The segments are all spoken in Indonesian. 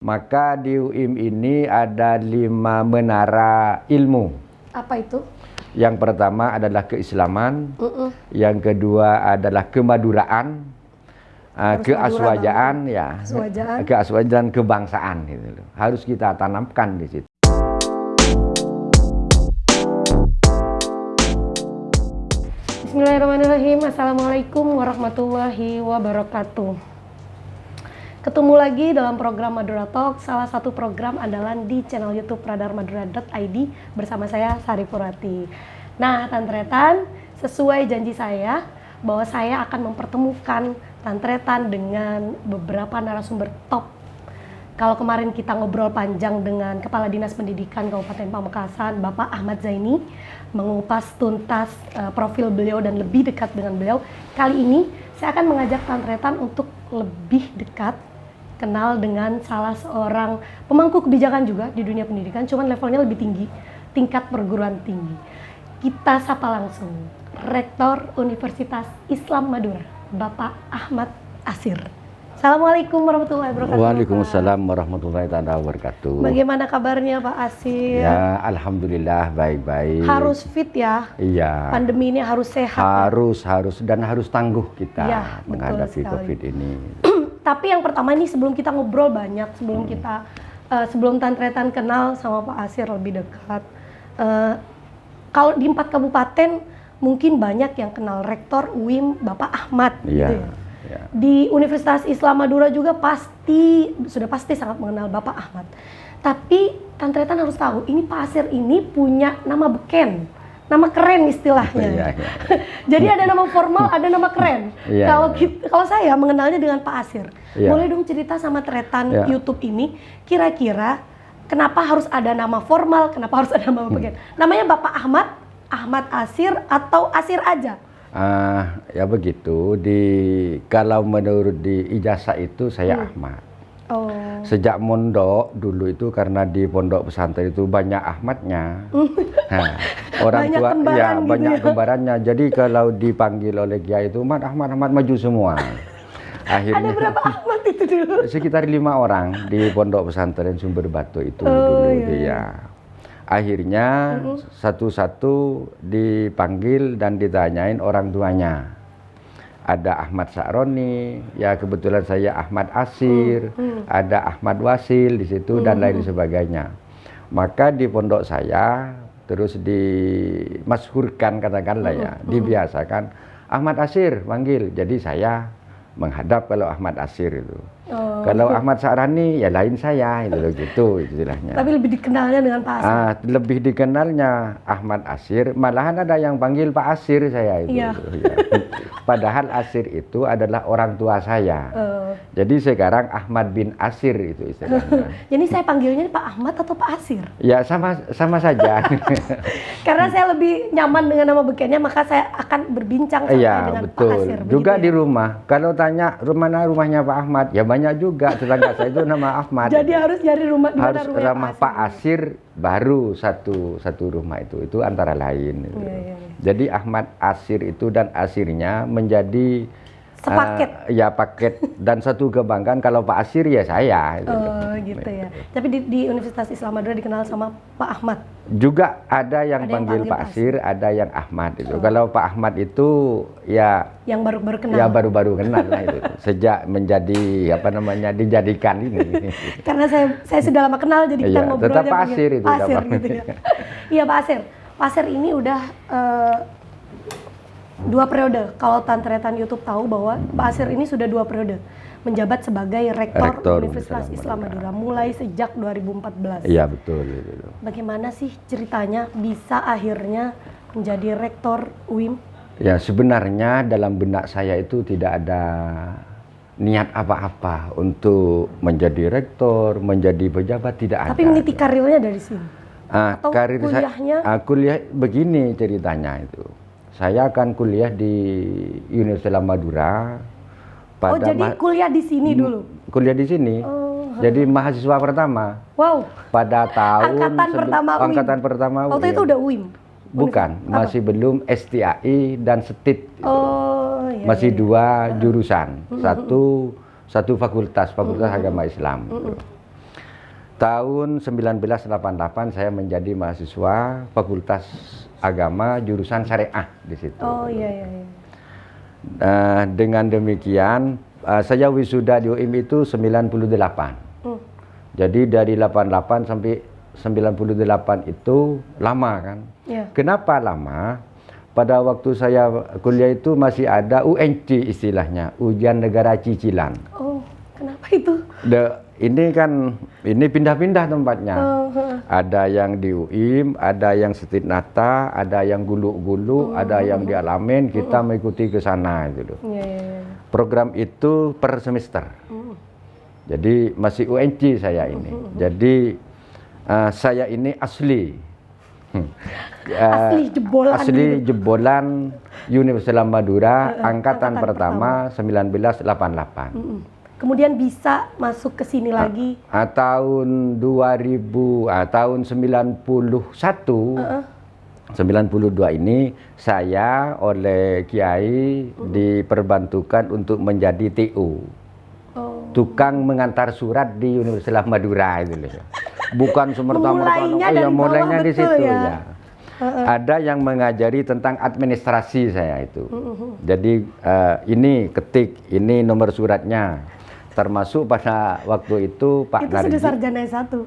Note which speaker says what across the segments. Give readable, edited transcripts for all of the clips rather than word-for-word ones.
Speaker 1: Maka di UIM ini ada 5 menara ilmu.
Speaker 2: Apa itu?
Speaker 1: Yang pertama adalah keislaman, yang kedua adalah kemaduraan, keaswajaan, ya, keaswajaan, kebangsaan, gitu. Harus kita tanamkan di situ.
Speaker 2: Bismillahirrahmanirrahim. Assalamualaikum warahmatullahi wabarakatuh. Ketemu lagi dalam program Madura Talk, salah satu program andalan di channel YouTube radarmadura.id bersama saya Sari Purwati. Nah, Tantretan, sesuai janji saya bahwa saya akan mempertemukan Tantretan dengan beberapa narasumber top. Kalau kemarin kita ngobrol panjang dengan Kepala Dinas Pendidikan Kabupaten Pamekasan, Bapak Ahmad Zaini, mengupas tuntas profil beliau dan lebih dekat dengan beliau. Kali ini saya akan mengajak Tantretan untuk lebih dekat kenal dengan salah seorang pemangku kebijakan juga di dunia pendidikan, cuman levelnya lebih tinggi, tingkat perguruan tinggi. Kita sapa langsung Rektor Universitas Islam Madura, Bapak Ahmad Asir. Assalamualaikum warahmatullahi wabarakatuh.
Speaker 1: Waalaikumsalam warahmatullahi wabarakatuh.
Speaker 2: Bagaimana kabarnya Pak Asir?
Speaker 1: Ya, alhamdulillah baik-baik.
Speaker 2: Harus fit ya.
Speaker 1: Iya.
Speaker 2: Pandemi ini harus sehat.
Speaker 1: Harus dan harus tangguh kita
Speaker 2: ya,
Speaker 1: menghadapi COVID ini.
Speaker 2: Tapi yang pertama ini sebelum kita ngobrol banyak, sebelum Tantretan kenal sama Pak Asir lebih dekat. Kalau di 4 kabupaten mungkin banyak yang kenal Rektor UIM Bapak Ahmad.
Speaker 1: Iya.
Speaker 2: Gitu ya. Ya. Di Universitas Islam Madura juga sudah pasti sangat mengenal Bapak Ahmad. Tapi Tantretan harus tahu, ini Pak Asir ini punya nama beken, nama keren istilahnya.
Speaker 1: Ya.
Speaker 2: Jadi ada nama formal, ada nama keren. Kalau saya mengenalnya dengan Pak Asir, boleh dong cerita sama Tretan YouTube ini, kira-kira kenapa harus ada nama formal, kenapa harus ada nama beken? Namanya Bapak Ahmad Asir atau Asir aja?
Speaker 1: Ya begitu. Kalau menurut di ijazah itu saya Ahmad.
Speaker 2: Oh.
Speaker 1: Sejak mondok dulu itu karena di pondok pesantren itu banyak Ahmadnya. Nah, orang
Speaker 2: banyak
Speaker 1: tua
Speaker 2: kembaran
Speaker 1: ya
Speaker 2: gitu
Speaker 1: banyak
Speaker 2: ya.
Speaker 1: Kembarannya. Jadi kalau dipanggil oleh kiai itu Ahmad maju semua. Akhirnya
Speaker 2: ada berapa Ahmad itu dulu?
Speaker 1: Sekitar 5 orang di pondok pesantren Sumber Batu itu dulu dia. Akhirnya satu-satu dipanggil dan ditanyain orang tuanya. Ada Ahmad Sa'roni, ya kebetulan saya Ahmad Asir, ada Ahmad Wasil di situ dan lain sebagainya. Maka di pondok saya terus dimasyhurkan katakanlah ya, dibiasakan Ahmad Asir panggil. Jadi saya menghadap kalau Ahmad Asir itu. Kalau Ahmad Sa'roni ya lain saya gitu istilahnya.
Speaker 2: Tapi lebih dikenalnya dengan Pak Asir.
Speaker 1: Lebih dikenalnya Ahmad Asir, malahan ada yang panggil Pak Asir saya itu.
Speaker 2: Iya.
Speaker 1: Ya. Padahal Asir itu adalah orang tua saya. Jadi sekarang Ahmad bin Asir itu istilahnya.
Speaker 2: Jadi saya panggilnya Pak Ahmad atau Pak Asir?
Speaker 1: Ya sama saja.
Speaker 2: Karena saya lebih nyaman dengan nama bekennya, maka saya akan berbincang dengan
Speaker 1: betul.
Speaker 2: Pak Asir.
Speaker 1: Juga
Speaker 2: ya?
Speaker 1: Di rumah, kalau tanya rumahnya Pak Ahmad, ya banyak juga tetangga saya itu nama Ahmad.
Speaker 2: Jadi harus nyari rumah di mana
Speaker 1: rumah Pak Asir baru satu rumah itu antara lain.
Speaker 2: Ya.
Speaker 1: Jadi Ahmad Asir itu dan Asirnya menjadi
Speaker 2: sepaket.
Speaker 1: Paket dan satu kebanggaan kalau Pak Asir ya saya.
Speaker 2: Gitu ya. Tapi di Universitas Islam Madura dikenal sama Pak Ahmad.
Speaker 1: Juga ada yang panggil Pak Asir, ada yang Ahmad itu. Kalau Pak Ahmad itu ya
Speaker 2: yang baru-baru kenal.
Speaker 1: Ya baru-baru kenal lah itu. Sejak menjadi dijadikan ini.
Speaker 2: Karena saya sudah lama kenal jadi kita ngobrolnya
Speaker 1: tetap Pak Asir itu.
Speaker 2: Pak Asir gitu ya. Iya Pak Asir. Pak Asir ini udah 2 periode. Kalau Tantretan YouTube tahu bahwa Pak Asir ini sudah 2 periode menjabat sebagai Rektor Universitas Islam Madura mulai sejak 2014.
Speaker 1: Iya betul.
Speaker 2: Bagaimana sih ceritanya bisa akhirnya menjadi Rektor UIM?
Speaker 1: Ya sebenarnya dalam benak saya itu tidak ada niat apa-apa untuk menjadi rektor, menjadi pejabat, tidak ada.
Speaker 2: Tapi meniti karirnya dari sini? Atau
Speaker 1: karir
Speaker 2: kuliahnya?
Speaker 1: Kuliah begini ceritanya itu. Saya akan kuliah di Universitas Islam Madura.
Speaker 2: Jadi kuliah di sini dulu?
Speaker 1: Kuliah di sini. Jadi mahasiswa pertama.
Speaker 2: Wow.
Speaker 1: Pada tahun
Speaker 2: angkatan pertama UIM. Waktu itu udah UIM?
Speaker 1: Bukan, masih belum STAI dan STIT. Masih 2 jurusan. Satu fakultas Agama Islam. Tahun 1988 saya menjadi mahasiswa Fakultas Agama jurusan Syariah di situ.
Speaker 2: Oh iya.
Speaker 1: Dengan demikian saya wisuda di UIM itu 98. Jadi dari 88 sampai 98 itu lama kan. Kenapa lama? Pada waktu saya kuliah itu masih ada UNC istilahnya, ujian negara cicilan.
Speaker 2: Oh, kenapa itu?
Speaker 1: Ini kan pindah-pindah tempatnya. Ada yang di UIM, ada yang Setidnata, ada yang Gulu-Gulu, ada yang di Alamin. Kita mengikuti ke sana gitu. Program itu per semester. Jadi masih UNC saya ini. Jadi saya ini asli jebolan Universitas Madura angkatan pertama 1988.
Speaker 2: Kemudian bisa masuk ke sini lagi
Speaker 1: tahun 2000 tahun 92 ini saya oleh Kiai diperbantukan untuk menjadi TU. Tukang mengantar surat di Universitas Madura itu loh. Bukan semerta-merta mulainya di situ ya. Ada yang mengajari tentang administrasi saya itu. Jadi ini ketik, ini nomor suratnya. Termasuk pada waktu itu Pak Narji.
Speaker 2: Itu sudah sarjana S1.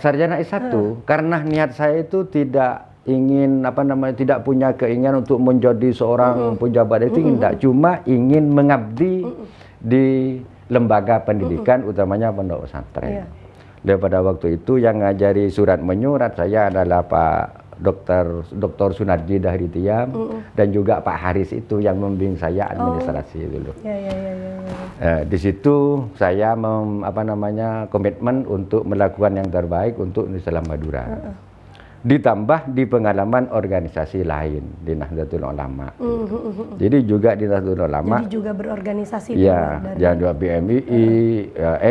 Speaker 1: Sarjana S1 karena niat saya itu tidak ingin tidak punya keinginan untuk menjadi seorang pejabat itu tidak, cuma ingin mengabdi di lembaga pendidikan utamanya pondok pesantren. Pada waktu itu yang ngajari surat menyurat saya adalah Pak Dr. Sunarji Dahritiam dan juga Pak Haris itu yang membimbing saya administrasi dulu. Di situ saya komitmen untuk melakukan yang terbaik untuk Universitas Madura. Ditambah di pengalaman organisasi lain di Nahdlatul Ulama. Jadi juga di Nahdlatul Ulama.
Speaker 2: Jadi juga berorganisasi.
Speaker 1: Ya, dari BMII,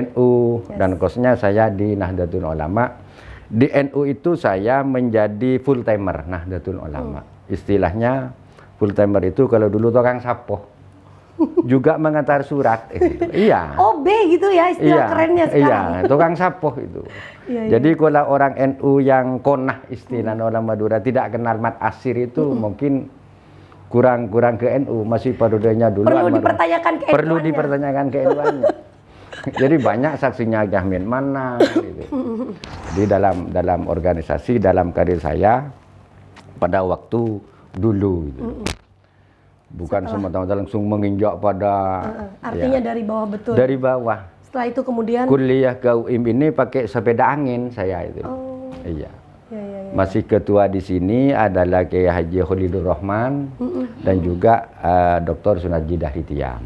Speaker 1: NU, dan kosnya saya di Nahdlatul Ulama. Di NU itu saya menjadi full timer Nahdlatul Ulama. Istilahnya full timer itu kalau dulu tukang sapoh. Juga mengantar surat. Iya.
Speaker 2: OB gitu ya istilah kerennya sekarang.
Speaker 1: Iya, tukang sapoh itu. Jadi kalau orang NU yang konah istilah orang Madura tidak kenal mat asir itu mungkin kurang ke NU, masih parodenya dulu.
Speaker 2: Perlu dipertanyakan ke NU-nya.
Speaker 1: Perlu dipertanyakan ke NU-nya. Jadi banyak saksinya Jahmin mana gitu. Di dalam organisasi, dalam karir saya pada waktu dulu gitu. Bukan semata-mata langsung menginjak pada
Speaker 2: artinya dari bawah betul.
Speaker 1: Dari bawah.
Speaker 2: Setelah itu kemudian
Speaker 1: kuliah ke UIM ini pakai sepeda angin saya itu. Iya. Masih ketua di sini adalah Kiai Haji Kholidur Rahman dan juga Dr. Sunarji Dahritiam.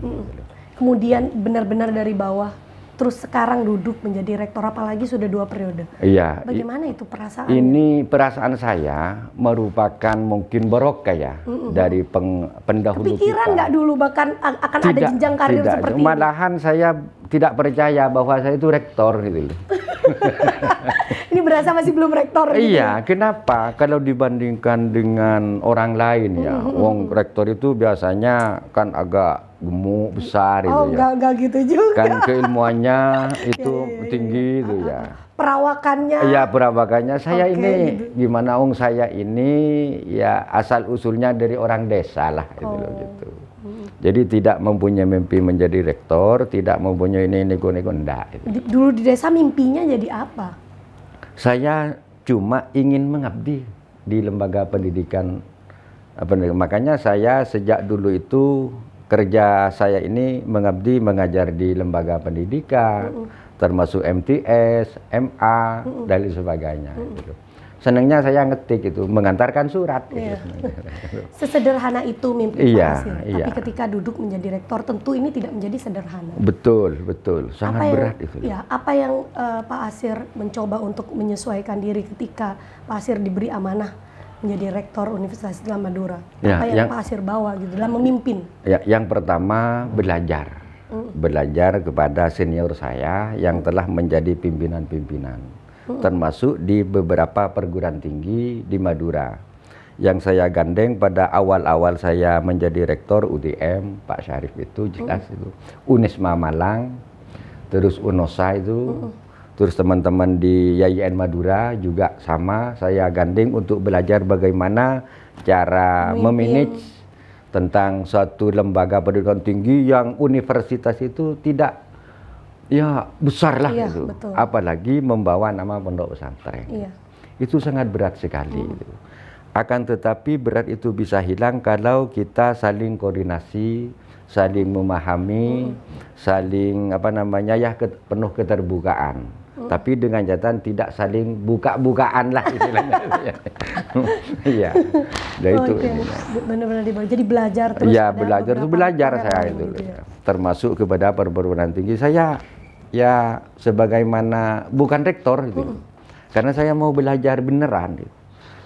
Speaker 2: Kemudian benar-benar dari bawah, terus sekarang duduk menjadi rektor, apalagi sudah 2 periode.
Speaker 1: Iya.
Speaker 2: Bagaimana itu perasaan?
Speaker 1: Ini perasaan saya merupakan mungkin barokah ya dari pendahulu
Speaker 2: Kepikiran
Speaker 1: kita.
Speaker 2: Nggak dulu bahkan akan ada jenjang karir seperti ini?
Speaker 1: Malahan saya tidak percaya bahwa saya itu rektor gitu.
Speaker 2: Ini berasa masih belum rektor gitu.
Speaker 1: Iya, kenapa? Kalau dibandingkan dengan orang lain ya, wong rektor itu biasanya kan agak gemuk besar itu ya.
Speaker 2: Enggak gitu juga.
Speaker 1: Kan keilmuannya itu tinggi itu ya.
Speaker 2: Perawakannya.
Speaker 1: Iya, perawakannya. Saya ini gitu. Gimana wong saya ini ya asal usulnya dari orang desa lah gitu loh gitu. Jadi tidak mempunyai mimpi menjadi rektor, tidak mempunyai ini enggak. Gitu.
Speaker 2: Dulu di desa mimpinya jadi apa?
Speaker 1: Saya cuma ingin mengabdi di lembaga pendidikan. Makanya saya sejak dulu itu kerja saya ini mengabdi mengajar di lembaga pendidikan, termasuk MTS, MA, dan lain sebagainya. Gitu. Senangnya saya ngetik itu, mengantarkan surat. Gitu.
Speaker 2: Sesederhana itu mimpi Pak Asir.
Speaker 1: Iya.
Speaker 2: Tapi ketika duduk menjadi rektor, tentu ini tidak menjadi sederhana.
Speaker 1: Betul, sangat berat itu.
Speaker 2: Ya, apa yang Pak Asir mencoba untuk menyesuaikan diri ketika Pak Asir diberi amanah menjadi rektor Universitas Islam Madura? Apa yang Pak Asir bawa gitu dalam memimpin? Ya,
Speaker 1: yang pertama belajar. Belajar kepada senior saya yang telah menjadi pimpinan-pimpinan. Termasuk di beberapa perguruan tinggi di Madura yang saya gandeng pada awal-awal saya menjadi rektor UDM, Pak Syarif itu jelas itu, Unisma Malang, terus UNOSA itu, Terus teman-teman di YIN Madura juga sama, saya gandeng untuk belajar bagaimana cara memanage tentang suatu lembaga pendidikan tinggi yang universitas itu tidak ya besar lah itu.
Speaker 2: Betul.
Speaker 1: Apalagi membawa nama pondok pesantren. Itu sangat berat sekali. Gitu. Akan tetapi berat itu bisa hilang kalau kita saling koordinasi, saling memahami, saling penuh keterbukaan. Tapi dengan catatan tidak saling buka-bukaan lah istilahnya. Iya. Nah itu.
Speaker 2: Benar-benar jadi belajar terus.
Speaker 1: Iya, belajar saya itu. Gitu ya. Termasuk kepada perguruan tinggi saya ya sebagaimana bukan rektor gitu. Karena saya mau belajar beneran gitu.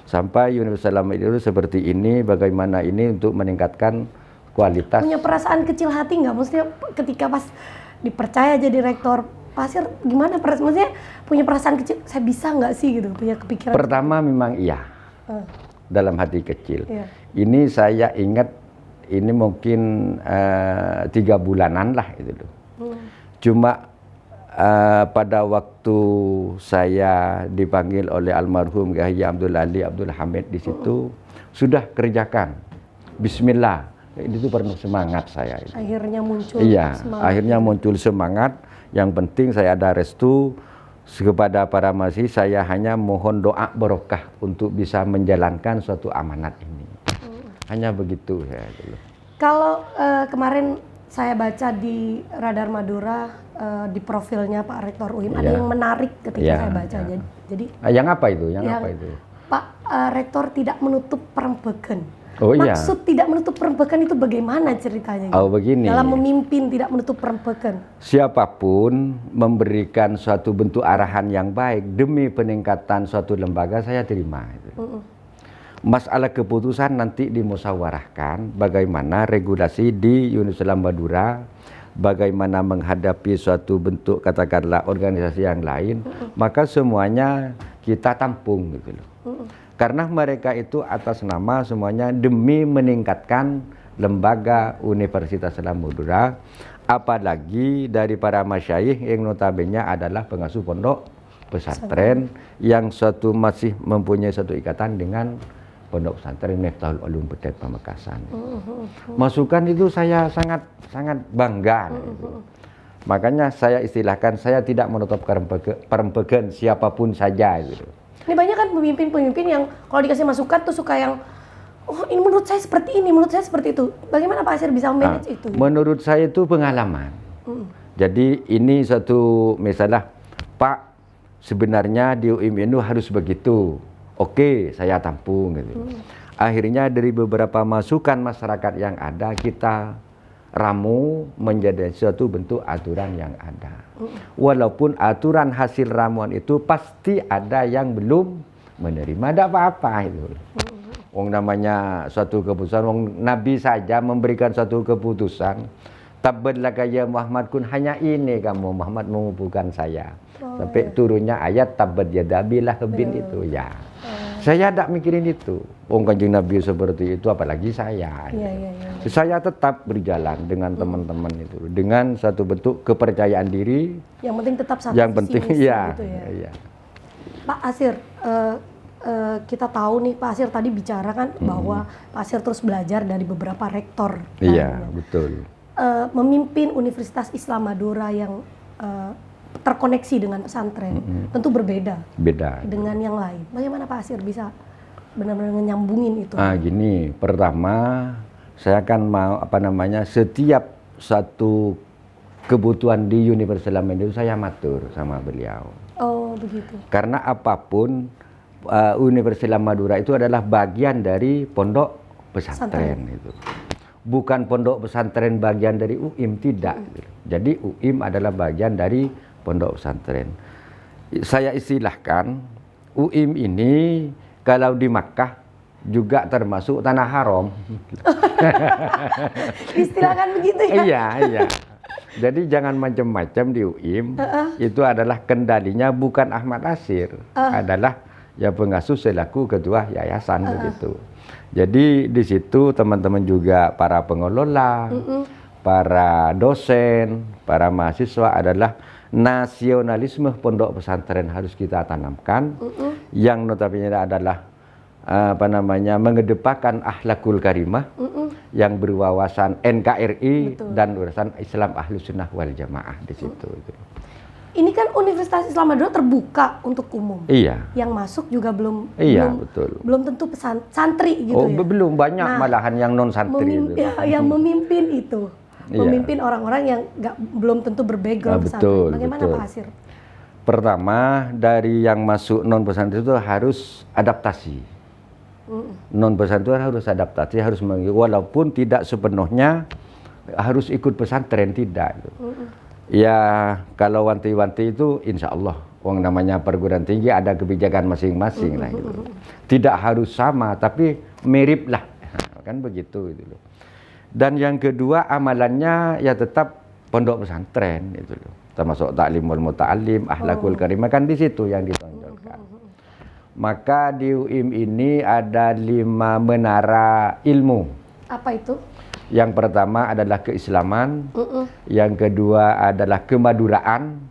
Speaker 1: Sampai Universitas Islam itu seperti ini, bagaimana ini untuk meningkatkan kualitas.
Speaker 2: Punya perasaan kecil hati nggak? Maksudnya ketika pas dipercaya jadi rektor, Pak Asir gimana? Maksudnya punya perasaan kecil, saya bisa nggak sih gitu? Punya kepikiran?
Speaker 1: Pertama memang iya, dalam hati kecil. Ini saya ingat, ini mungkin 3 bulanan lah itu loh. Cuma pada waktu saya dipanggil oleh almarhum Kiai Abdul Ali Abdul Hamid di situ, sudah kerjakan. Bismillah. Itu penuh semangat saya.
Speaker 2: Akhirnya muncul
Speaker 1: semangat. Akhirnya muncul semangat. Yang penting saya ada restu kepada para mahasiswa, saya hanya mohon doa barokah untuk bisa menjalankan suatu amanat ini. Hanya begitu ya.
Speaker 2: Kalau kemarin saya baca di Radar Madura, di profilnya Pak Rektor UIM, ada yang menarik ketika saya baca. Jadi
Speaker 1: yang apa itu? Apa itu?
Speaker 2: Pak Rektor tidak menutup perempegan.
Speaker 1: Maksud
Speaker 2: tidak menutup perempegan itu bagaimana ceritanya?
Speaker 1: Begini.
Speaker 2: Dalam memimpin tidak menutup perempegan.
Speaker 1: Siapapun memberikan suatu bentuk arahan yang baik demi peningkatan suatu lembaga, saya terima. Masalah keputusan nanti dimusyawarahkan bagaimana regulasi di Universitas Islam Madura, bagaimana menghadapi suatu bentuk katakanlah organisasi yang lain, maka semuanya kita tampung gitu loh. Karena mereka itu atas nama semuanya demi meningkatkan lembaga Universitas Islam Madura, apalagi dari para masyayikh yang notabene adalah pengasuh pondok pesantren yang suatu masih mempunyai satu ikatan dengan pondok pesantren Miftahul Ulum Butet Pamekasan. Masukan itu saya sangat bangga. Makanya saya istilahkan saya tidak menutup perempegan siapapun saja gitu.
Speaker 2: Ini banyak kan pemimpin-pemimpin yang kalau dikasih masukan tuh suka yang, oh ini menurut saya seperti ini, menurut saya seperti itu. Bagaimana Pak Asir bisa manage itu?
Speaker 1: Menurut saya itu pengalaman. Jadi ini satu misalnya, Pak sebenarnya di UIM itu harus begitu. Oke, saya tampung gitu. Akhirnya dari beberapa masukan masyarakat yang ada, kita ramu menjadi suatu bentuk aturan yang ada. Walaupun aturan hasil ramuan itu pasti ada yang belum menerima, tidak apa-apa itu. Wong namanya suatu keputusan, wong Nabi saja memberikan suatu keputusan. Tabbat laka ya Muhammad, kun hanya ini kamu Muhammad mengumpulkan saya. Sampai turunnya ayat tabbat yada abi lahabin itu ya. Saya tidak mikirin itu. Wong Kanjeng Nabi seperti itu, apalagi saya. Saya tetap berjalan dengan teman-teman itu, dengan satu bentuk kepercayaan diri.
Speaker 2: Yang penting tetap satu.
Speaker 1: Yang penting
Speaker 2: gitu ya. Pak Asir, kita tahu nih Pak Asir tadi bicara kan bahwa Pak Asir terus belajar dari beberapa rektor.
Speaker 1: Iya, betul.
Speaker 2: Memimpin Universitas Islam Madura yang terkoneksi dengan pesantren tentu berbeda dengan yang lain. Bagaimana Pak Asir bisa benar-benar nyambungin itu?
Speaker 1: Gini, pertama saya kan mau setiap satu kebutuhan di Universitas Islam itu saya matur sama beliau.
Speaker 2: Oh begitu.
Speaker 1: Karena apapun Universitas Islam Madura itu adalah bagian dari pondok pesantren itu. Bukan pondok pesantren bagian dari UIM, tidak. Jadi UIM adalah bagian dari pondok pesantren. Saya istilahkan UIM ini kalau di Makkah juga termasuk tanah haram.
Speaker 2: Istilahkan begitu ya?
Speaker 1: Iya. Jadi jangan macam-macam di UIM. Itu adalah kendalinya bukan Ahmad Asir, adalah ya pengasuh selaku ketua yayasan begitu. Jadi di situ teman-teman juga para pengelola, para dosen, para mahasiswa adalah nasionalisme pondok pesantren harus kita tanamkan, yang notabene adalah mengedepankan akhlakul karimah, yang berwawasan NKRI dan wawasan Islam Ahlus Sunnah wal Jamaah di situ.
Speaker 2: Ini kan Universitas Islam Madura terbuka untuk umum.
Speaker 1: Iya.
Speaker 2: Yang masuk juga belum
Speaker 1: betul.
Speaker 2: Belum tentu santri gitu ya.
Speaker 1: Belum banyak malahan yang non santri itu.
Speaker 2: Yang memimpin itu. Memimpin orang-orang yang belum tentu berbackground pesantren. Bagaimana Pak Asir?
Speaker 1: Pertama, dari yang masuk non pesantren itu harus adaptasi. Non pesantren harus adaptasi, harus walaupun tidak sepenuhnya harus ikut pesantren, tidak. Ya, kalau wanti-wanti itu insya Allah, uang namanya perguruan tinggi ada kebijakan masing-masing lah gitu. Tidak harus sama, tapi mirip lah, kan begitu gitu loh. Dan yang kedua amalannya ya tetap pondok pesantren itu loh, termasuk taklimul muta'alim, akhlakul karimah kan di situ yang ditonjolkan. Maka di UIM ini ada 5 menara ilmu.
Speaker 2: Apa itu?
Speaker 1: Yang pertama adalah keislaman, yang kedua adalah kemaduraan,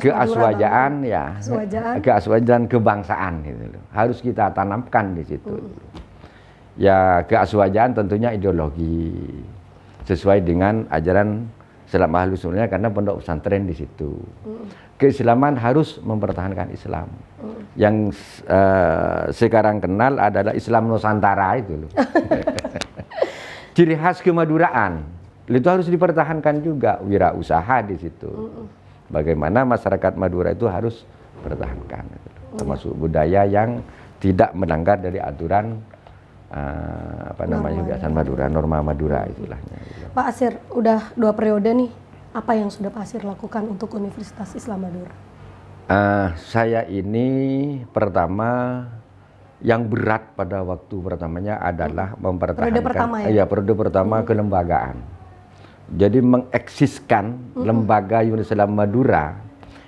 Speaker 1: keaswajaan, keaswajaan kebangsaan gitu loh. Harus kita tanamkan di situ. Ya, keaswajaan tentunya ideologi sesuai dengan ajaran Islam Ahlus Sunnah karena pondok pesantren di situ. Keislaman harus mempertahankan Islam. Yang sekarang kenal adalah Islam Nusantara itu loh. Ciri khas kemaduraan itu harus dipertahankan juga, wirausaha di situ. Bagaimana masyarakat Madura itu harus pertahankan, termasuk budaya yang tidak melanggar dari aturan kebiasaan Madura, norma Madura istilahnya.
Speaker 2: Pak Asir, udah 2 periode nih, apa yang sudah Pak Asir lakukan untuk Universitas Islam Madura?
Speaker 1: Saya ini pertama, yang berat pada waktu pertamanya adalah mempertahankan periode pertama kelembagaan. Jadi mengeksiskan lembaga Universitas Islam Madura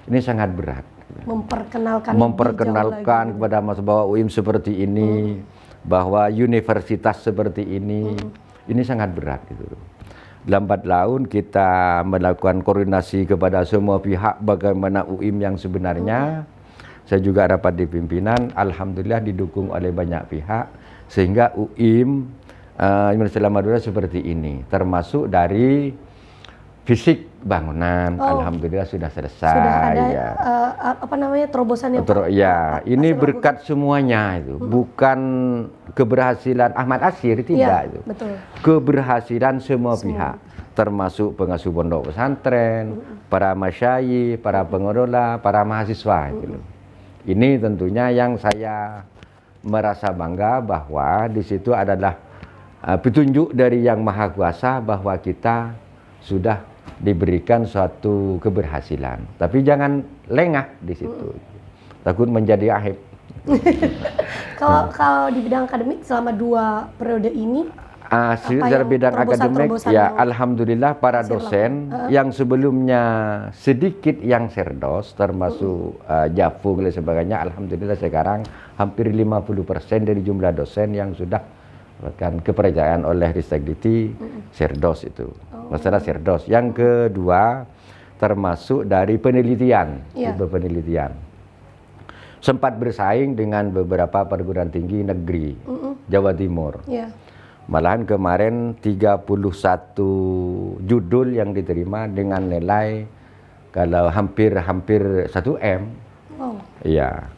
Speaker 1: ini sangat berat. Memperkenalkan kepada masyarakat bahwa UIM seperti ini, bahwa universitas seperti ini sangat berat gitu. Lambat laun kita melakukan koordinasi kepada semua pihak bagaimana UIM yang sebenarnya. Saya juga rapat di pimpinan, alhamdulillah didukung oleh banyak pihak, sehingga UIM Universitas Islam Madura seperti ini, termasuk dari fisik bangunan, alhamdulillah sudah selesai.
Speaker 2: Sudah ada terobosan yang
Speaker 1: ini berkat semuanya itu, bukan keberhasilan Ahmad Asir, tidak itu.
Speaker 2: Betul.
Speaker 1: Keberhasilan semua pihak, termasuk pengasuh pondok pesantren, para masyayikh, para pengelola, para mahasiswa gitu. Ini tentunya yang saya merasa bangga bahwa di situ adalah petunjuk dari Yang Maha Kuasa bahwa kita sudah diberikan suatu keberhasilan. Tapi jangan lengah di situ, takut menjadi aib.
Speaker 2: Kalau di bidang akademik selama 2 periode ini,
Speaker 1: secara bidang akademik ya alhamdulillah para dosen yang sebelumnya sedikit yang serdos termasuk Jafung dan sebagainya, alhamdulillah sekarang hampir 50% dari jumlah dosen yang sudah mendapatkan kepercayaan oleh Ristekdikti serdos itu. Masalah serdos. Yang kedua termasuk dari penelitian, tipe penelitian. Sempat bersaing dengan beberapa perguruan tinggi negeri Jawa Timur. Malahan kemarin 31 judul yang diterima dengan nilai kalau hampir 1 M. Iya.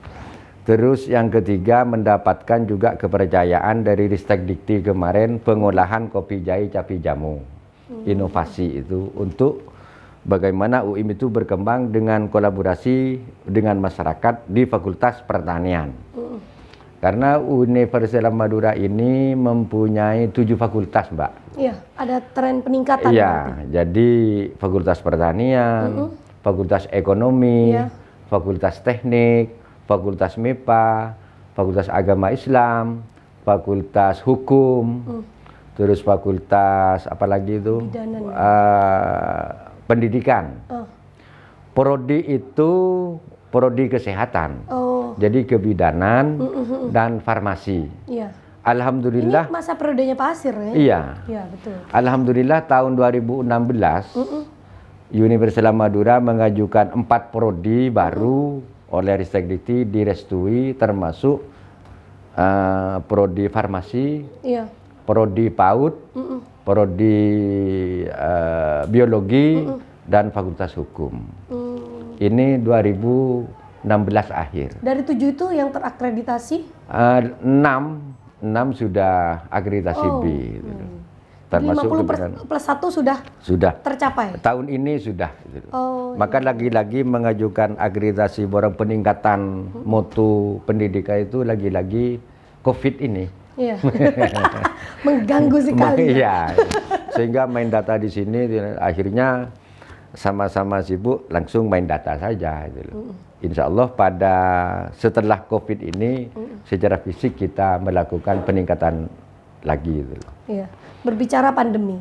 Speaker 1: Terus yang ketiga mendapatkan juga kepercayaan dari Ristekdikti kemarin pengolahan kopi jahe capi jamu. Inovasi itu untuk bagaimana UIM itu berkembang dengan kolaborasi dengan masyarakat di Fakultas Pertanian. Karena Universitas Islam Madura ini mempunyai 7 fakultas, Mbak.
Speaker 2: Iya, ada tren peningkatan.
Speaker 1: Iya, jadi Fakultas Pertanian, Fakultas Ekonomi, Fakultas Teknik, Fakultas MIPA, Fakultas Agama Islam, Fakultas Hukum, terus Fakultas apa lagi itu? Pendidikan. Prodi itu prodi kesehatan. Jadi kebidanan dan farmasi.
Speaker 2: Iya.
Speaker 1: Alhamdulillah.
Speaker 2: Ini masa periodenya Pak Asir ya?
Speaker 1: Iya.
Speaker 2: Iya, betul.
Speaker 1: Alhamdulillah tahun 2016 Universitas Islam Madura mengajukan 4 prodi baru oleh Ristekdikti direstui, termasuk prodi farmasi,
Speaker 2: Iya.
Speaker 1: prodi PAUD, prodi biologi, dan fakultas hukum. Ini 2016 akhir.
Speaker 2: Dari 7 itu yang terakreditasi?
Speaker 1: 6 sudah akreditasi B. Gitu. Termasuk
Speaker 2: 50 plus 1 sudah tercapai?
Speaker 1: Tahun ini sudah. Gitu.
Speaker 2: Oh,
Speaker 1: Maka lagi-lagi mengajukan akreditasi borong peningkatan mutu pendidikan itu lagi-lagi COVID ini.
Speaker 2: Iya. Mengganggu sekali.
Speaker 1: Iya. Sehingga main data di sini akhirnya sama-sama sibuk langsung main data saja. Gitu. Insya Allah pada setelah COVID ini secara fisik kita melakukan peningkatan lagi. Gitu.
Speaker 2: Iya. Berbicara pandemi,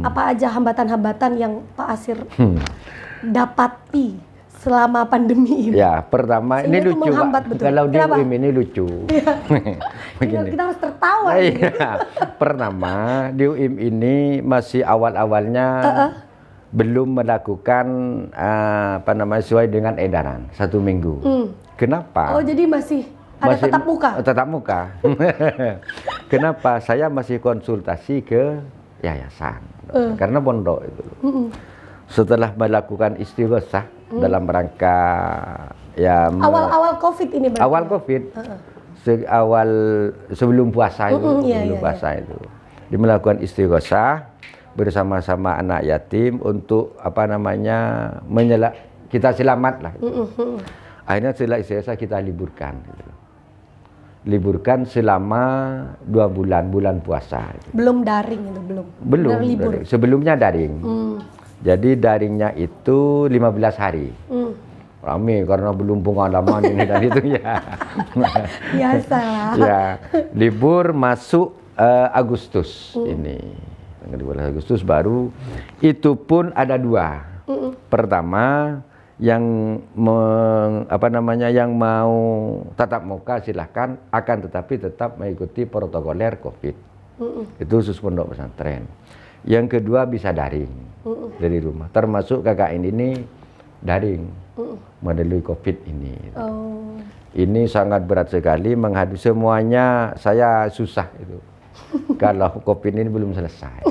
Speaker 2: apa aja hambatan-hambatan yang Pak Asir dapati selama pandemi ini?
Speaker 1: Ya, pertama
Speaker 2: Sehingga
Speaker 1: ini
Speaker 2: itu
Speaker 1: lucu,
Speaker 2: menghambat
Speaker 1: Pak.
Speaker 2: betul.
Speaker 1: Kalau di
Speaker 2: Kenapa?
Speaker 1: UIM ini lucu. Begini.
Speaker 2: Kita harus tertawa.
Speaker 1: Iya. Pertama, di UIM ini masih awal-awalnya belum melakukan sesuai dengan edaran 1 minggu. Kenapa?
Speaker 2: Oh, jadi masih ada tatap muka?
Speaker 1: Tatap muka. Kenapa? Saya masih konsultasi ke yayasan. Karena pondok itu. Setelah melakukan istighosah dalam rangka
Speaker 2: awal-awal COVID ini berarti?
Speaker 1: Awal COVID. Sebelum puasa itu. Sebelum puasa itu. Dia melakukan istighosah bersama-sama anak yatim untuk kita selamat lah. Akhirnya setelah istighosah kita liburkan. Gitu. Liburkan selama 2 bulan puasa.
Speaker 2: Belum daring itu, belum libur.
Speaker 1: Sebelumnya daring. Jadi daringnya itu 15 hari. Rame karena belum pengalaman ini dan itu ya.
Speaker 2: Biasalah.
Speaker 1: Ya, libur masuk Agustus ini. Tanggal 12 Agustus baru. Itu pun ada 2. Pertama, yang yang mau tatap muka silahkan, akan tetapi tetap mengikuti protokoler COVID. Itu khusus pondok pesantren. Yang kedua bisa daring dari rumah, termasuk KKN ini daring melalui COVID ini. Ini sangat berat sekali menghadapi semuanya. Saya susah itu kalau COVID ini belum selesai.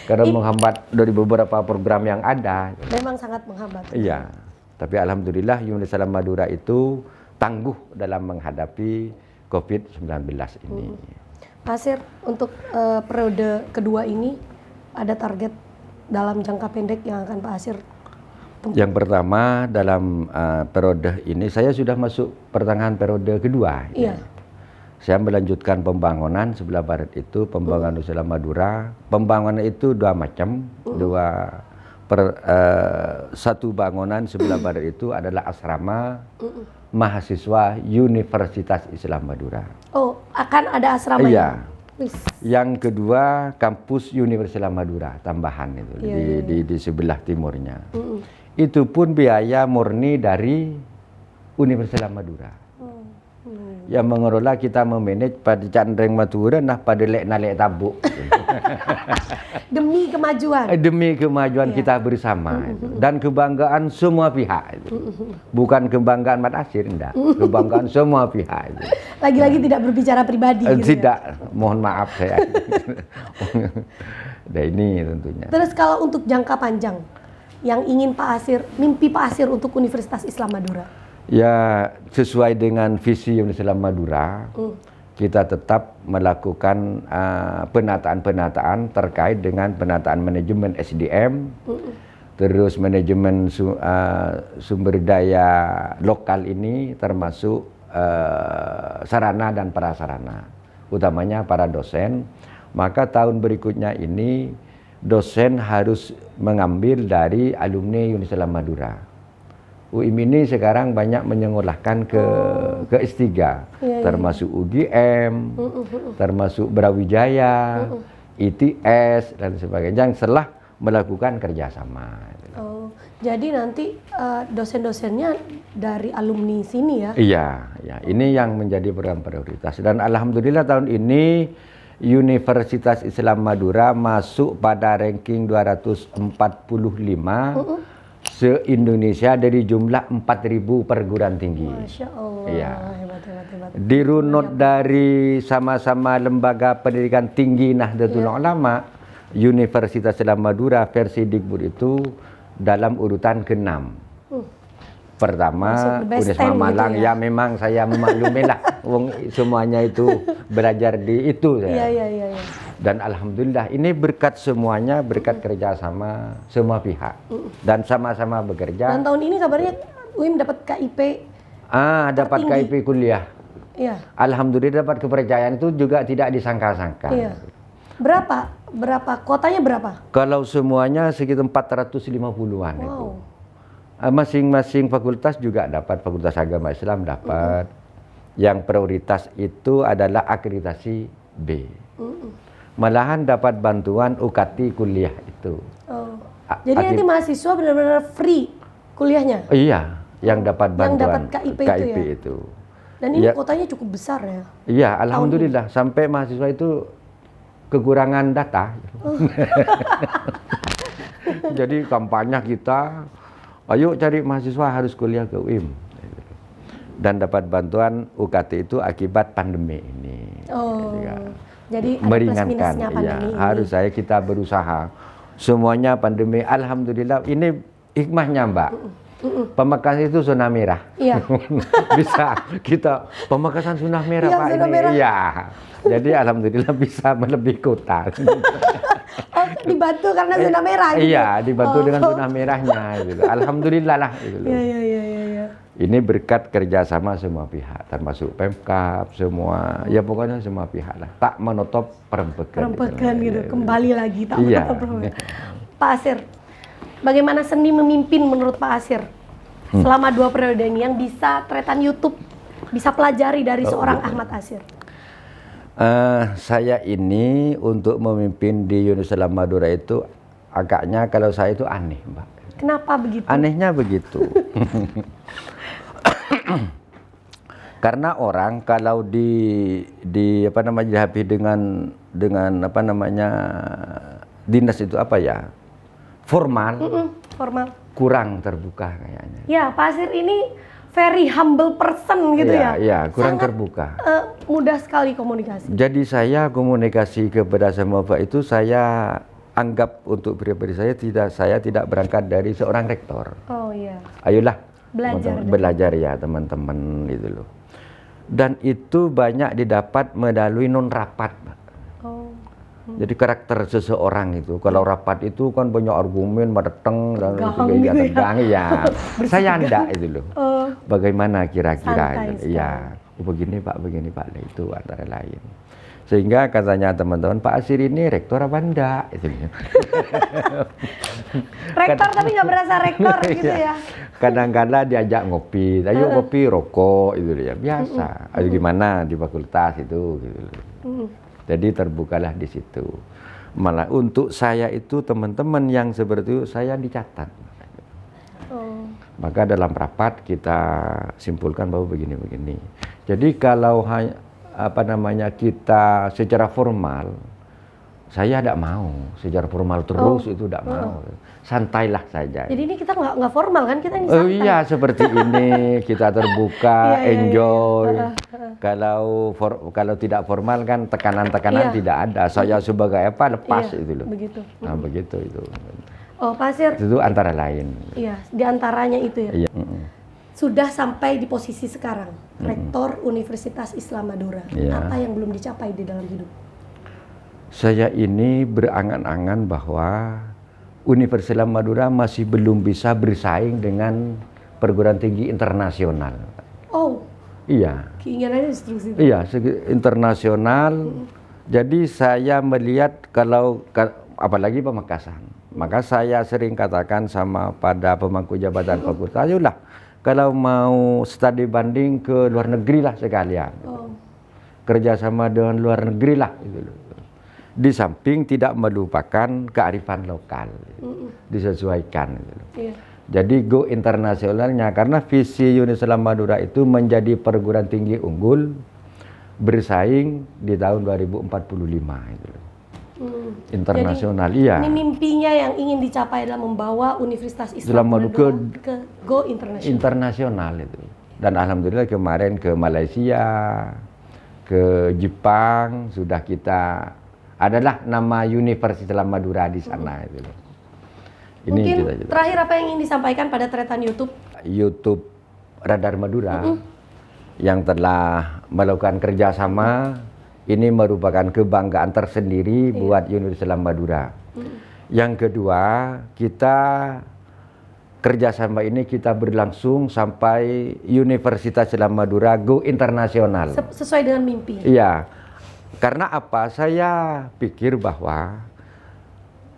Speaker 1: Karena menghambat dari beberapa program yang ada.
Speaker 2: Memang sangat menghambat.
Speaker 1: Iya. Tapi alhamdulillah Universitas Islam Madura itu tangguh dalam menghadapi COVID-19 ini.
Speaker 2: Pak Asir, untuk periode kedua ini ada target dalam jangka pendek yang akan Pak Asir?
Speaker 1: Yang pertama dalam periode ini saya sudah masuk pertengahan periode kedua.
Speaker 2: Iya.
Speaker 1: Saya melanjutkan pembangunan sebelah barat itu, pembangunan Islam Madura. Pembangunan itu 2 macam. Satu bangunan sebelah barat itu adalah asrama mahasiswa Universitas Islam Madura.
Speaker 2: Oh, akan ada asrama?
Speaker 1: Iya. Yang kedua kampus Universitas Islam Madura tambahan itu di sebelah timurnya. Itu pun biaya murni dari Universitas Islam Madura. Yang mengelola kita memanage pada Candreng Madura nah pada lek tabuk.
Speaker 2: Demi kemajuan.
Speaker 1: Demi kemajuan kita bersama dan kebanggaan semua pihak itu. Bukan kebanggaan Mat Asir, enggak. Kebanggaan semua pihak itu.
Speaker 2: Lagi-lagi tidak berbicara pribadi gitu.
Speaker 1: Tidak, mohon maaf saya. Nah ini tentunya.
Speaker 2: Terus kalau untuk jangka panjang yang ingin Pak Asir, mimpi Pak Asir untuk Universitas Islam Madura?
Speaker 1: Ya, sesuai dengan visi Universitas Islam Madura, kita tetap melakukan penataan-penataan terkait dengan penataan manajemen SDM, terus manajemen sumber daya lokal ini, termasuk sarana dan prasarana, utamanya para dosen. Maka tahun berikutnya ini dosen harus mengambil dari alumni Universitas Islam Madura. UIM ini sekarang banyak menyekolahkan ke S3, termasuk UGM, termasuk Brawijaya, ITS dan sebagainya, yang telah melakukan kerjasama.
Speaker 2: Oh, jadi nanti dosen-dosennya dari alumni sini ya?
Speaker 1: Iya, ya, ini yang menjadi program prioritas. Dan alhamdulillah tahun ini Universitas Islam Madura masuk pada ranking 245 se-Indonesia dari jumlah 4.000 perguruan tinggi.
Speaker 2: Masya Allah.
Speaker 1: Iya.
Speaker 2: Hebat, hebat, hebat.
Speaker 1: Dirunut dari sama-sama lembaga pendidikan tinggi Nahdlatul Ulama, Universitas Islam Madura versi Dikbud itu dalam urutan ke-6. Pertama, Unisma Malang,
Speaker 2: gitu ya?
Speaker 1: ya memang saya memaklumi lah, semuanya itu belajar di itu saya.
Speaker 2: Iya.
Speaker 1: Dan alhamdulillah ini berkat semuanya, berkat kerjasama semua pihak dan sama-sama bekerja.
Speaker 2: Dan tahun ini kabarnya UIM dapat KIP.
Speaker 1: Dapat KIP kuliah.
Speaker 2: Iya.
Speaker 1: Alhamdulillah dapat kepercayaan itu juga tidak disangka-sangka.
Speaker 2: Iya. Berapa? Kotanya berapa?
Speaker 1: Kalau semuanya sekitar 450-an itu.
Speaker 2: Wow.
Speaker 1: Masing-masing fakultas juga dapat, Fakultas Agama Islam dapat. Yang prioritas itu adalah akreditasi B. Malahan dapat bantuan UKT kuliah itu.
Speaker 2: Oh. Jadi nanti mahasiswa benar-benar free kuliahnya?
Speaker 1: Iya, yang dapat bantuan
Speaker 2: dapat KIP
Speaker 1: itu.
Speaker 2: Dan ini kotanya cukup besar ya?
Speaker 1: Iya, alhamdulillah. Sampai mahasiswa itu kekurangan data. Jadi kampanye kita, ayo cari mahasiswa harus kuliah ke UIM. Dan dapat bantuan UKT itu akibat pandemi ini.
Speaker 2: Oh, jadi ada
Speaker 1: meringankan.
Speaker 2: plus pandemi ini.
Speaker 1: Harus kita berusaha. Semuanya pandemi, alhamdulillah. Ini hikmahnya, Mbak. Pamekasan itu zona merah.
Speaker 2: Iya.
Speaker 1: Bisa kita Pamekasan zona merah,
Speaker 2: Iya,
Speaker 1: Pak.
Speaker 2: zona
Speaker 1: Ini.
Speaker 2: merah.
Speaker 1: Iya. Jadi alhamdulillah bisa melebihi kota.
Speaker 2: Oh, dibantu karena zona merah gitu?
Speaker 1: Iya, dibantu dengan zona merahnya. Gitu. Alhamdulillah lah. Gitu.
Speaker 2: Iya.
Speaker 1: Ini berkat kerjasama semua pihak, termasuk Pemkab, semua, ya pokoknya semua pihak lah. Tak menutup perempekan
Speaker 2: gitu. Kembali lagi tak
Speaker 1: iya.
Speaker 2: menutup perempekan. Pak Asir, bagaimana seni memimpin menurut Pak Asir selama 2 periode ini yang bisa tretan YouTube, bisa pelajari dari seorang Ahmad Asir?
Speaker 1: Saya ini untuk memimpin di Universitas Islam Madura itu agaknya kalau saya itu aneh, Mbak.
Speaker 2: Kenapa begitu?
Speaker 1: Anehnya begitu. Karena orang kalau dihadapi dengan dinas itu formal, kurang terbuka kayaknya.
Speaker 2: Ya, Pak Asir ini very humble person gitu ya.
Speaker 1: Iya, kurang
Speaker 2: sangat
Speaker 1: terbuka.
Speaker 2: Mudah sekali komunikasi.
Speaker 1: Jadi saya komunikasi kepada semua Pak itu saya anggap untuk pribadi saya tidak berangkat dari seorang rektor.
Speaker 2: Oh iya.
Speaker 1: Ayolah
Speaker 2: belajar
Speaker 1: ya teman-teman gitu loh. Dan itu banyak didapat melalui non rapat.
Speaker 2: Oh.
Speaker 1: Jadi karakter seseorang itu kalau rapat itu kan banyak argumen datang dan
Speaker 2: sebagainya
Speaker 1: tegang ya. Saya enggak itu loh. Bagaimana kira-kira
Speaker 2: Santai
Speaker 1: ya. Begini Pak itu antara lain. Sehingga katanya teman-teman, Pak Asir ini rektor apa enggak?
Speaker 2: Rektor tapi nggak berasa rektor gitu ya.
Speaker 1: Kadang-kadang diajak ngopi, ayo ngopi rokok itu ya biasa. Ayo gimana di fakultas itu gitu. Jadi terbukalah di situ. Malah untuk saya itu teman-teman yang seperti itu saya dicatat. Maka dalam rapat kita simpulkan bahwa begini-begini. Jadi kalau kita secara formal, saya tidak mau secara formal terus itu tidak mau, santailah saja.
Speaker 2: Jadi ini kita nggak formal kan, kita ini santai.
Speaker 1: Oh iya seperti ini kita terbuka, enjoy. Kalau tidak formal kan tekanan-tekanan tidak ada. Saya sebagai apa lepas itu loh.
Speaker 2: Begitu.
Speaker 1: Nah begitu itu.
Speaker 2: Oh Pak Asir.
Speaker 1: Itu antara lain.
Speaker 2: Iya, diantaranya itu ya.
Speaker 1: Iya.
Speaker 2: Sudah sampai di posisi sekarang, Rektor Universitas Islam Madura. Apa yang belum dicapai di dalam hidup?
Speaker 1: Saya ini berangan-angan bahwa Universitas Islam Madura masih belum bisa bersaing dengan perguruan tinggi internasional.
Speaker 2: Oh.
Speaker 1: Iya.
Speaker 2: Keinginannya justru situ.
Speaker 1: Iya, internasional. Jadi saya melihat apalagi Pamekasan. Maka saya sering katakan sama pada pemangku jabatan fakultas, ayolah kalau mau studi banding ke luar negeri lah sekalian. Kerjasama dengan luar negeri lah. Di samping tidak melupakan kearifan lokal. Disesuaikan. Jadi go internasionalnya, karena visi Universitas Islam Madura itu menjadi perguruan tinggi unggul bersaing di tahun 2045 itu. Internasional.
Speaker 2: Jadi,
Speaker 1: iya.
Speaker 2: Ini mimpinya yang ingin dicapai adalah membawa Universitas Islam
Speaker 1: Madura
Speaker 2: ke go internasional.
Speaker 1: Internasional itu. Dan alhamdulillah kemarin ke Malaysia, ke Jepang sudah kita adalah nama Universitas Islam Madura di sana itu. Ini
Speaker 2: Mungkin
Speaker 1: cita-cita.
Speaker 2: terakhir apa yang ingin disampaikan pada tretan
Speaker 1: YouTube Radar Madura yang telah melakukan kerjasama. Ini merupakan kebanggaan tersendiri buat Universitas Islam Madura. Yang kedua, kita kerjasama ini kita berlangsung sampai Universitas Islam Madura go internasional.
Speaker 2: Sesuai dengan mimpi.
Speaker 1: Iya, karena apa? Saya pikir bahwa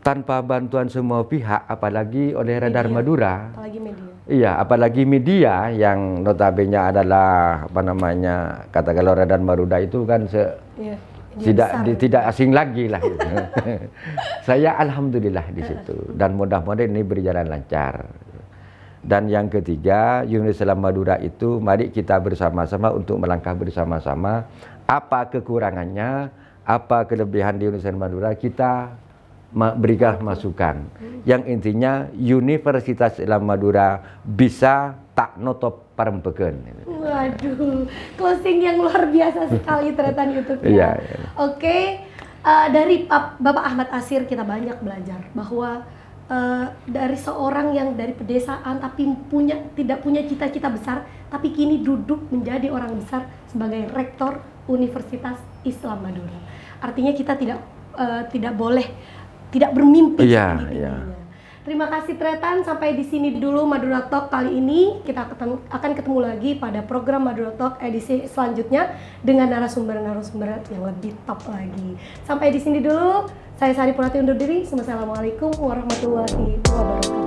Speaker 1: tanpa bantuan semua pihak, apalagi oleh Radar Madura,
Speaker 2: apalagi media.
Speaker 1: iya, apalagi media yang notabene adalah apa namanya, kata kalau Radar Madura itu kan tidak asing lagi lah. Gitu. Saya alhamdulillah di situ dan mudah-mudahan ini berjalan lancar. Dan yang ketiga, Universitas Islam Madura itu mari kita bersama-sama untuk melangkah bersama-sama. Apa kekurangannya, apa kelebihan di Universitas Islam Madura, kita berikan masukan. Yang intinya Universitas Islam Madura bisa tak notop parempeken.
Speaker 2: Waduh, closing yang luar biasa sekali tretan YouTube-nya.
Speaker 1: Iya.
Speaker 2: Oke, dari Bapak Ahmad Asir kita banyak belajar bahwa dari seorang yang dari pedesaan tapi tidak punya cita-cita besar, tapi kini duduk menjadi orang besar sebagai rektor Universitas Islam Madura. Artinya kita tidak boleh tidak bermimpi setinggi-tingginya. Terima kasih tretan, sampai di sini dulu Madura Talk kali ini. Kita akan ketemu lagi pada program Madura Talk edisi selanjutnya dengan narasumber-narasumber yang lebih top lagi. Sampai di sini dulu. Saya Sari Purati undur diri. Wassalamualaikum warahmatullahi wabarakatuh.